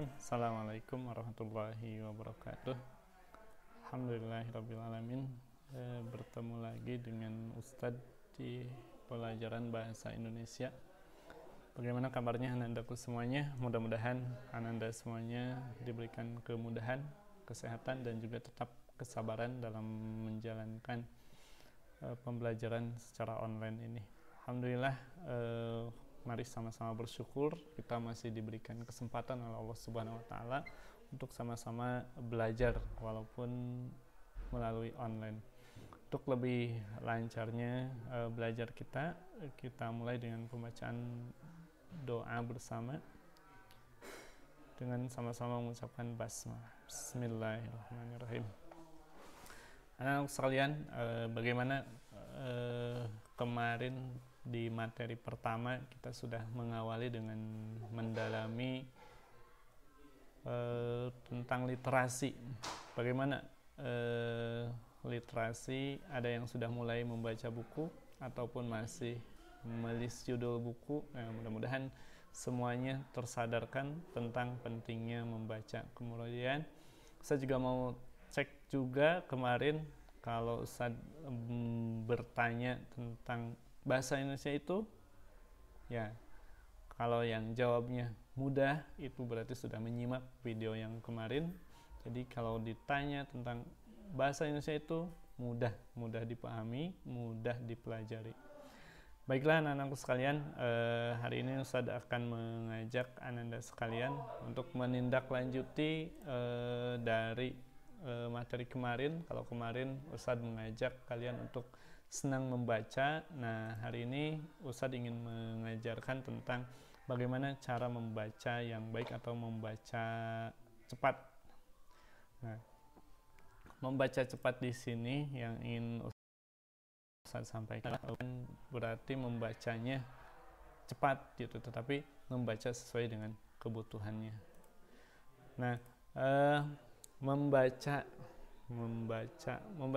Bismillahirrahmanirrahim. Assalamualaikum warahmatullahi wabarakatuh. Alhamdulillahirrabbilalamin. Bertemu lagi dengan Ustadz di pelajaran bahasa Indonesia. Bagaimana kabarnya anandaku semuanya? Mudah-mudahan ananda semuanya diberikan kemudahan, kesehatan, dan juga tetap kesabaran dalam menjalankan pembelajaran secara online ini. Alhamdulillah, mari sama-sama bersyukur kita masih diberikan kesempatan oleh Allah Subhanahu wa taala untuk sama-sama belajar walaupun melalui online. Untuk lebih lancarnya belajar kita mulai dengan pembacaan doa bersama dengan sama-sama mengucapkan basmalah. Bismillahirrahmanirrahim. Anak-anak sekalian, bagaimana kemarin di materi pertama kita sudah mengawali dengan mendalami tentang literasi. Bagaimana literasi, ada yang sudah mulai membaca buku ataupun masih melis judul buku. Nah, mudah-mudahan semuanya tersadarkan tentang pentingnya membaca. Kemudian saya juga mau cek juga kemarin kalau Ustaz bertanya tentang bahasa Indonesia itu, ya, kalau yang jawabnya mudah itu berarti sudah menyimak video yang kemarin. Jadi kalau ditanya tentang bahasa Indonesia itu mudah dipahami, mudah dipelajari. Baiklah anak-anakku sekalian, hari ini Ustaz akan mengajak ananda sekalian untuk menindaklanjuti dari materi kemarin. Kalau kemarin Ustaz mengajak kalian untuk senang membaca. Nah, hari ini Ustaz ingin mengajarkan tentang bagaimana cara membaca yang baik atau membaca cepat. Nah, membaca cepat di sini yang ingin Ustaz sampaikan berarti membacanya cepat gitu, tetapi membaca sesuai dengan kebutuhannya. Nah, membaca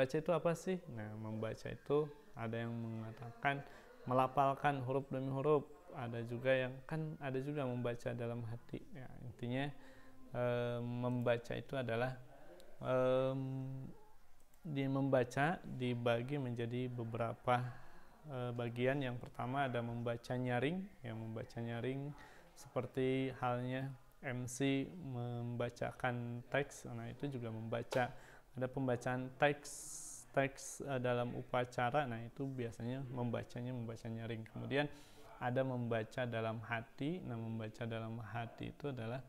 itu apa sih? Nah, membaca itu ada yang mengatakan melafalkan huruf demi huruf, ada juga yang ada juga membaca dalam hati. Ya, intinya membaca itu adalah membaca dibagi menjadi beberapa bagian. Yang pertama ada membaca nyaring. Yang membaca nyaring seperti halnya MC membacakan teks. Nah, itu juga membaca. Ada pembacaan teks dalam upacara. Nah, itu biasanya membaca nyaring. Kemudian ada membaca dalam hati. Nah, membaca dalam hati itu adalah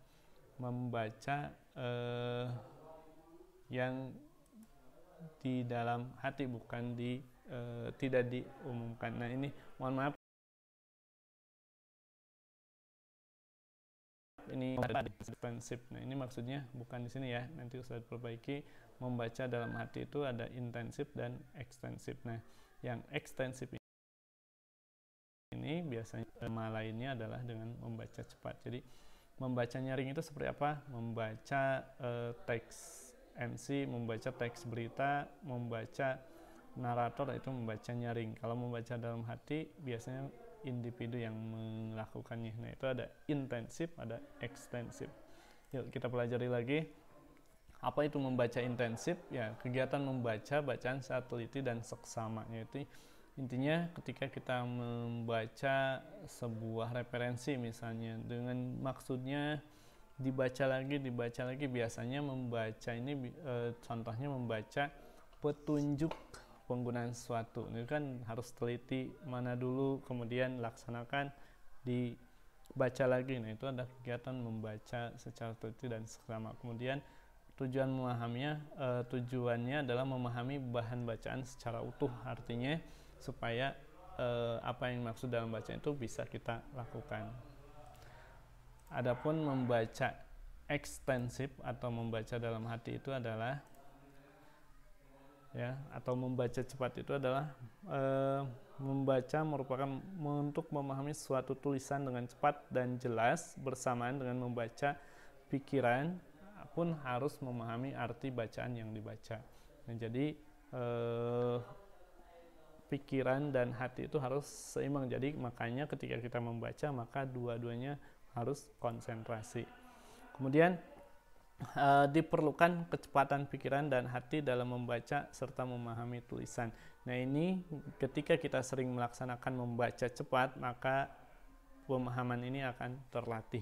membaca yang di dalam hati, bukan tidak diumumkan. Nah, ini mohon maaf, ini prinsip. Nah, ini maksudnya bukan di sini ya, nanti Ustaz perbaiki. Membaca dalam hati itu ada intensif dan ekstensif. Nah, yang ekstensif ini biasanya nama lainnya adalah dengan membaca cepat. Jadi membaca nyaring itu seperti apa? Membaca teks MC, membaca teks berita, membaca narator, itu membaca nyaring. Kalau membaca dalam hati biasanya individu yang melakukannya. Nah, itu ada intensif, ada ekstensif. Yuk kita pelajari lagi. Apa itu membaca intensif? Ya, kegiatan membaca bacaan saat teliti dan seksama. Yaitu intinya ketika kita membaca sebuah referensi misalnya dengan maksudnya dibaca lagi, biasanya membaca ini contohnya membaca petunjuk penggunaan sesuatu. Ini kan harus teliti mana dulu, kemudian laksanakan, dibaca lagi. Nah, itu ada kegiatan membaca secara teliti dan seksama. Kemudian tujuan memahaminya, tujuannya adalah memahami bahan bacaan secara utuh, artinya supaya apa yang maksud dalam bacaan itu bisa kita lakukan. Adapun membaca ekstensif atau membaca dalam hati itu adalah atau membaca cepat itu adalah membaca merupakan untuk memahami suatu tulisan dengan cepat dan jelas bersamaan dengan membaca. Pikiran pun harus memahami arti bacaan yang dibaca. Nah, jadi pikiran dan hati itu harus seimbang. Jadi makanya ketika kita membaca maka dua-duanya harus konsentrasi. Kemudian diperlukan kecepatan pikiran dan hati dalam membaca serta memahami tulisan. Nah, ini ketika kita sering melaksanakan membaca cepat, maka pemahaman ini akan terlatih.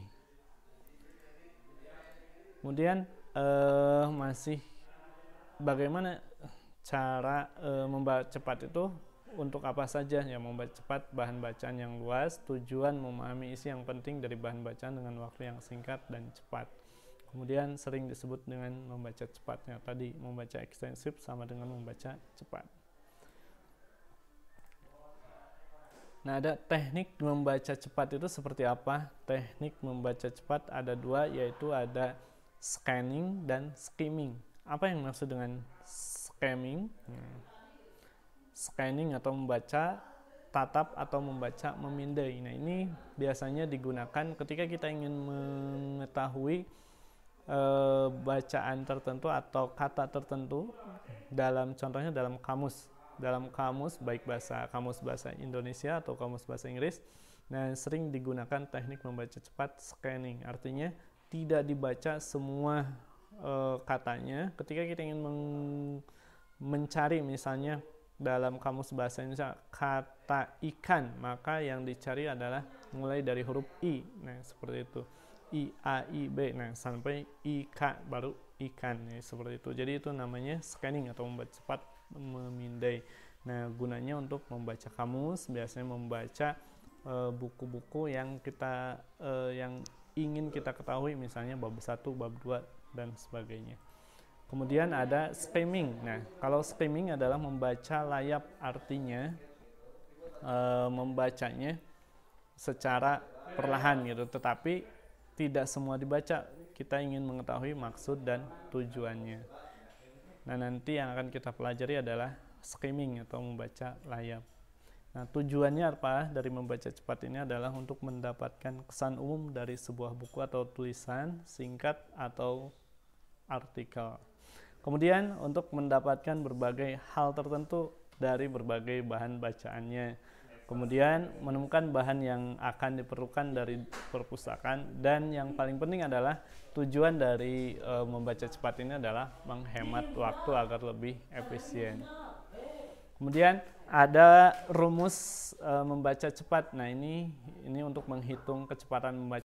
Kemudian masih bagaimana cara membaca cepat itu, untuk apa saja ya membaca cepat, bahan bacaan yang luas, tujuan memahami isi yang penting dari bahan bacaan dengan waktu yang singkat dan cepat. Kemudian sering disebut dengan membaca cepatnya tadi, membaca ekstensif sama dengan membaca cepat. Nah, ada teknik membaca cepat itu seperti apa? Teknik membaca cepat ada dua, yaitu ada scanning dan skimming. Apa yang maksud dengan scanning? Scanning atau membaca tatap atau membaca memindai. Nah, ini biasanya digunakan ketika kita ingin mengetahui bacaan tertentu atau kata tertentu contohnya dalam kamus baik kamus bahasa Indonesia atau kamus bahasa Inggris. Nah, sering digunakan teknik membaca cepat scanning, artinya tidak dibaca semua katanya. Ketika kita ingin mencari misalnya dalam kamus bahasa Indonesia kata ikan, maka yang dicari adalah mulai dari huruf I. Nah, seperti itu. I, A, I, B, nah sampai IK baru ikan, ya, seperti itu. Jadi itu namanya scanning atau membaca cepat memindai. Nah, gunanya untuk membaca kamus, biasanya membaca buku-buku yang yang ingin kita ketahui, misalnya bab 1, bab 2 dan sebagainya. Kemudian ada skimming. Nah, kalau skimming adalah membaca layap, artinya membacanya secara perlahan gitu, tetapi tidak semua dibaca, kita ingin mengetahui maksud dan tujuannya. Nah, nanti yang akan kita pelajari adalah skimming atau membaca layap. Nah, tujuannya apa dari membaca cepat ini adalah untuk mendapatkan kesan umum dari sebuah buku atau tulisan singkat atau artikel. Kemudian untuk mendapatkan berbagai hal tertentu dari berbagai bahan bacaannya. Kemudian menemukan bahan yang akan diperlukan dari perpustakaan, dan yang paling penting adalah tujuan dari membaca cepat ini adalah menghemat waktu agar lebih efisien. Kemudian ada rumus membaca cepat. Nah, ini untuk menghitung kecepatan membaca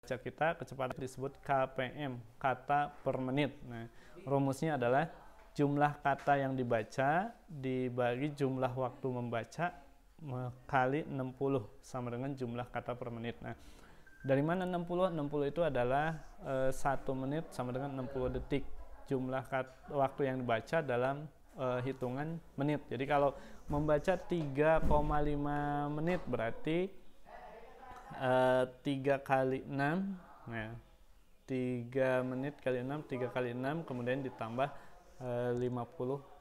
kita. Kecepatan disebut KPM, kata per menit. Nah, rumusnya adalah jumlah kata yang dibaca dibagi jumlah waktu membaca kali 60 sama dengan jumlah kata per menit. Nah, dari mana 60? 60 itu adalah 1 menit sama dengan 60 detik. Jumlah waktu yang dibaca dalam hitungan menit. Jadi kalau membaca 3,5 menit berarti 3 kali 6, nah 3 menit kali 6, 3 kali 6, kemudian ditambah 50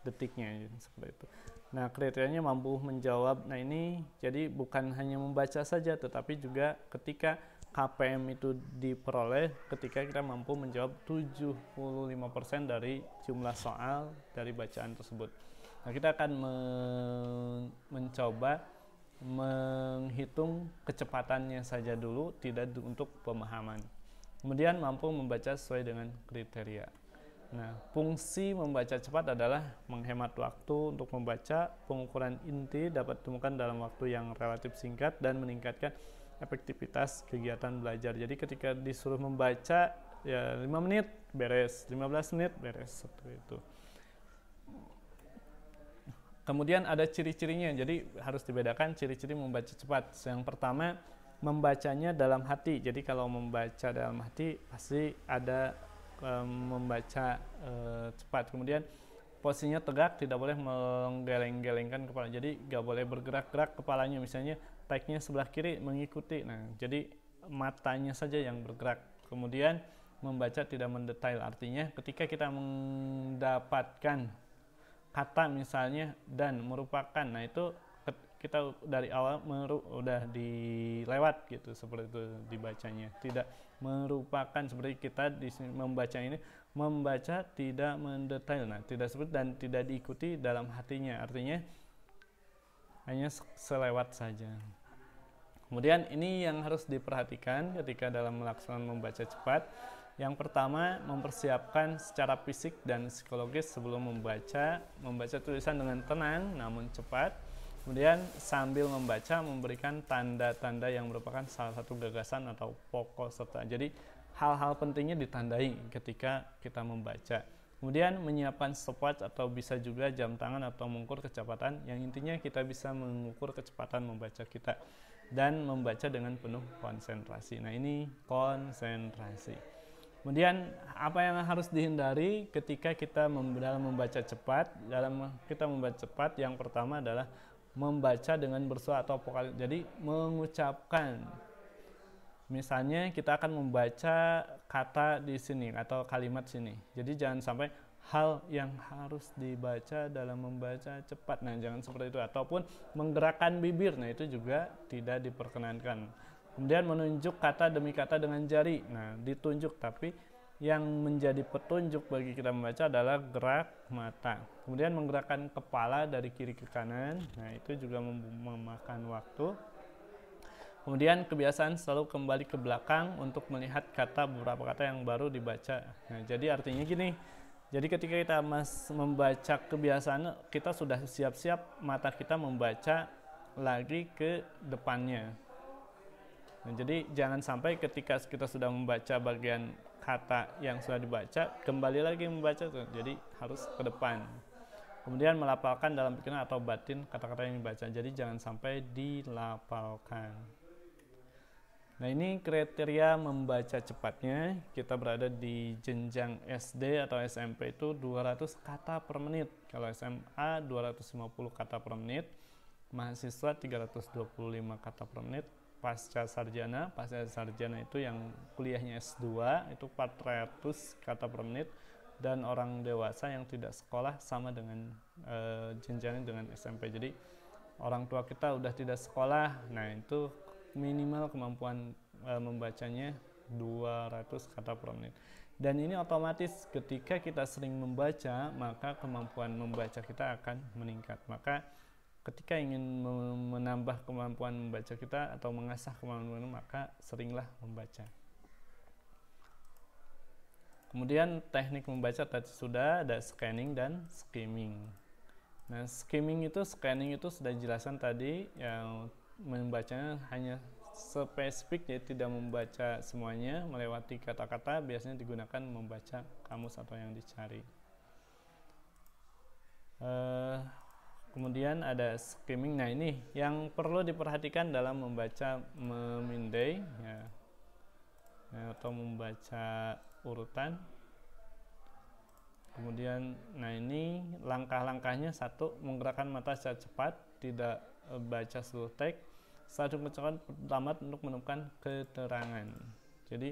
detiknya, seperti itu. Nah, kriterianya mampu menjawab. Nah, ini jadi bukan hanya membaca saja, tetapi juga ketika KPM itu diperoleh ketika kita mampu menjawab 75% dari jumlah soal dari bacaan tersebut. Nah, kita akan mencoba menghitung kecepatannya saja dulu, tidak untuk pemahaman. Kemudian mampu membaca sesuai dengan kriteria. Nah, fungsi membaca cepat adalah menghemat waktu untuk membaca, pengukuran inti dapat ditemukan dalam waktu yang relatif singkat, dan meningkatkan efektivitas kegiatan belajar. Jadi ketika disuruh membaca ya 5 menit beres, 15 menit beres, seperti itu. Kemudian ada ciri-cirinya, jadi harus dibedakan ciri-ciri membaca cepat. Yang pertama, membacanya dalam hati. Jadi kalau membaca dalam hati pasti ada membaca cepat. Kemudian posisinya tegak, tidak boleh menggeleng-gelengkan kepala. Jadi nggak boleh bergerak-gerak kepalanya. Misalnya tag-nya sebelah kiri mengikuti. Nah, jadi matanya saja yang bergerak. Kemudian membaca tidak mendetail. Artinya ketika kita mendapatkan kata misalnya dan merupakan, nah itu kita dari awal udah dilewat gitu, seperti itu dibacanya. Tidak merupakan, seperti kita di membaca ini, membaca tidak mendetail. Nah, tidak sebut dan tidak diikuti dalam hatinya, artinya hanya selewat saja. Kemudian ini yang harus diperhatikan ketika dalam melaksanakan membaca cepat. Yang pertama, mempersiapkan secara fisik dan psikologis sebelum membaca tulisan dengan tenang namun cepat. Kemudian sambil membaca memberikan tanda-tanda yang merupakan salah satu gagasan atau pokok serta. Jadi hal-hal pentingnya ditandai ketika kita membaca. Kemudian menyiapkan stopwatch atau bisa juga jam tangan atau mengukur kecepatan, yang intinya kita bisa mengukur kecepatan membaca kita dan membaca dengan penuh konsentrasi. Nah, ini konsentrasi. Kemudian apa yang harus dihindari ketika kita dalam membaca cepat? Dalam kita membaca cepat, yang pertama adalah membaca dengan bersuara atau vokal. Jadi mengucapkan. Misalnya kita akan membaca kata di sini atau kalimat sini. Jadi jangan sampai hal yang harus dibaca dalam membaca cepat. Nah, jangan seperti itu. Ataupun menggerakkan bibir. Nah, itu juga tidak diperkenankan. Kemudian menunjuk kata demi kata dengan jari. Nah, ditunjuk, tapi yang menjadi petunjuk bagi kita membaca adalah gerak mata. Kemudian menggerakkan kepala dari kiri ke kanan. Nah, itu juga memakan waktu. Kemudian kebiasaan selalu kembali ke belakang untuk melihat beberapa kata yang baru dibaca. Nah, jadi artinya gini. Jadi ketika kita membaca kebiasaan, kita sudah siap-siap mata kita membaca lagi ke depannya. Nah, jadi jangan sampai ketika kita sudah membaca bagian kata yang sudah dibaca, kembali lagi membaca, jadi harus ke depan. Kemudian melafalkan dalam pikiran atau batin kata-kata yang dibaca, jadi jangan sampai dilafalkan. Nah, ini kriteria membaca cepatnya. Kita berada di jenjang SD atau SMP itu 200 kata per menit. Kalau SMA 250 kata per menit, mahasiswa 325 kata per menit. Pasca sarjana itu yang kuliahnya S2 itu 400 kata per menit, dan orang dewasa yang tidak sekolah sama dengan jenjangnya dengan SMP. Jadi orang tua kita udah tidak sekolah, nah itu minimal kemampuan membacanya 200 kata per menit. Dan ini otomatis ketika kita sering membaca, maka kemampuan membaca kita akan meningkat. Maka ketika ingin menambah kemampuan membaca kita atau mengasah kemampuan, maka seringlah membaca. Kemudian teknik membaca tadi sudah ada scanning dan skimming. Nah, scanning itu sudah dijelaskan tadi, yang membacanya hanya spesifik, jadi tidak membaca semuanya, melewati kata-kata, biasanya digunakan membaca kamus atau yang dicari. Kemudian ada skimming. Nah, ini yang perlu diperhatikan dalam membaca memindai ya, atau membaca urutan. Kemudian, nah ini langkah-langkahnya: satu, menggerakkan mata secara cepat, tidak baca seluruh teks. Satu, kecepatan pertama untuk menemukan keterangan. Jadi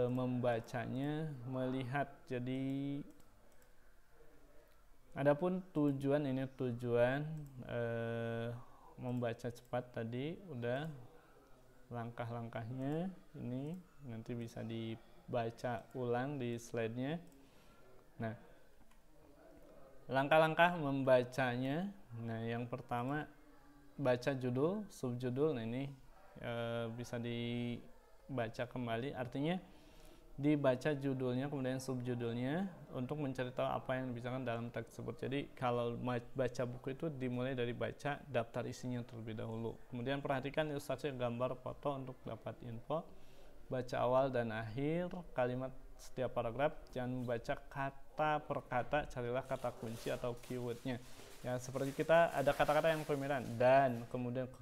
membacanya melihat. Jadi adapun tujuan membaca cepat tadi udah, langkah-langkahnya ini nanti bisa dibaca ulang di slide-nya. Nah, langkah-langkah membacanya. Nah, yang pertama baca judul, subjudul. Nah, ini bisa dibaca kembali, artinya dibaca judulnya kemudian subjudulnya untuk mencari tahu apa yang dibicarakan dalam teks tersebut. Jadi kalau baca buku itu dimulai dari baca daftar isinya terlebih dahulu. Kemudian perhatikan ilustrasi gambar foto untuk dapat info. Baca awal dan akhir kalimat setiap paragraf. Jangan membaca kata per kata, carilah kata kunci atau keywordnya. Ya, seperti kita ada kata-kata yang pemilihan dan kemudian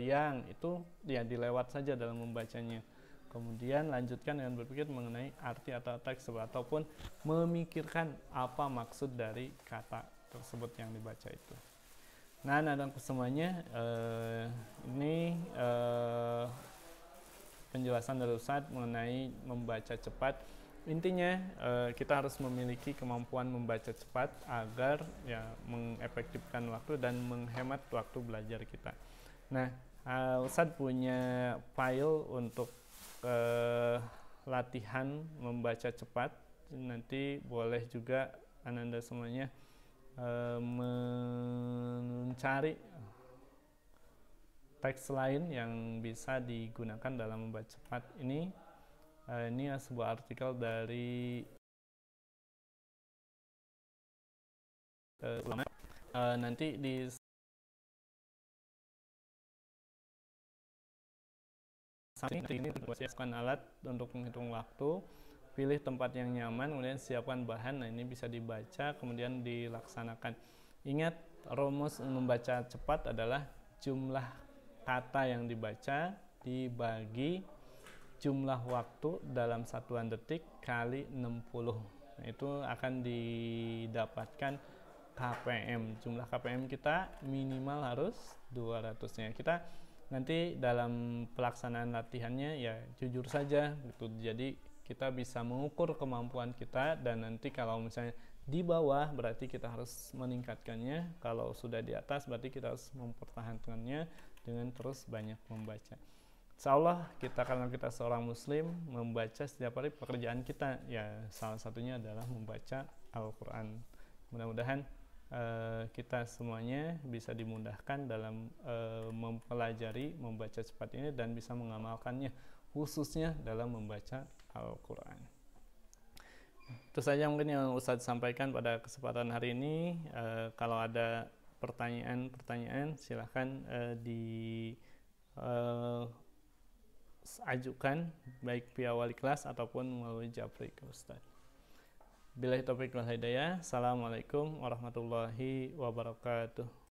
yang itu ya dilewat saja dalam membacanya. Kemudian lanjutkan dengan berpikir mengenai arti atau teks ataupun memikirkan apa maksud dari kata tersebut yang dibaca itu. Nah, dan semuanya ini penjelasan dari Ustadz mengenai membaca cepat. Intinya kita harus memiliki kemampuan membaca cepat agar ya mengefektifkan waktu dan menghemat waktu belajar kita. Nah, Ustadz punya file untuk latihan membaca cepat. Nanti boleh juga Ananda semuanya mencari teks lain yang bisa digunakan dalam membaca cepat. Ini Ini sebuah artikel dari ulama. Nanti di samping ini siapkan alat untuk menghitung waktu, pilih tempat yang nyaman, kemudian siapkan bahan. Nah, ini bisa dibaca kemudian dilaksanakan. Ingat, rumus membaca cepat adalah jumlah kata yang dibaca dibagi jumlah waktu dalam satuan detik kali 60. Nah, itu akan didapatkan KPM. Jumlah KPM kita minimal harus 200-nya. Kita nanti dalam pelaksanaan latihannya ya jujur saja gitu. Jadi kita bisa mengukur kemampuan kita, dan nanti kalau misalnya di bawah berarti kita harus meningkatkannya, kalau sudah di atas berarti kita harus mempertahankannya dengan terus banyak membaca. Insya Allah kita, karena kita seorang muslim, membaca setiap hari pekerjaan kita ya salah satunya adalah membaca Al-Quran. Mudah-mudahan kita semuanya bisa dimudahkan dalam mempelajari membaca cepat ini dan bisa mengamalkannya, khususnya dalam membaca Al-Quran. Itu saja mungkin yang Ustadz sampaikan pada kesempatan hari ini. Kalau ada pertanyaan silahkan ajukan baik via wali kelas ataupun melalui japri ke Ustadz. Billahi taufiq wal hidayah. Assalamualaikum warahmatullahi wabarakatuh.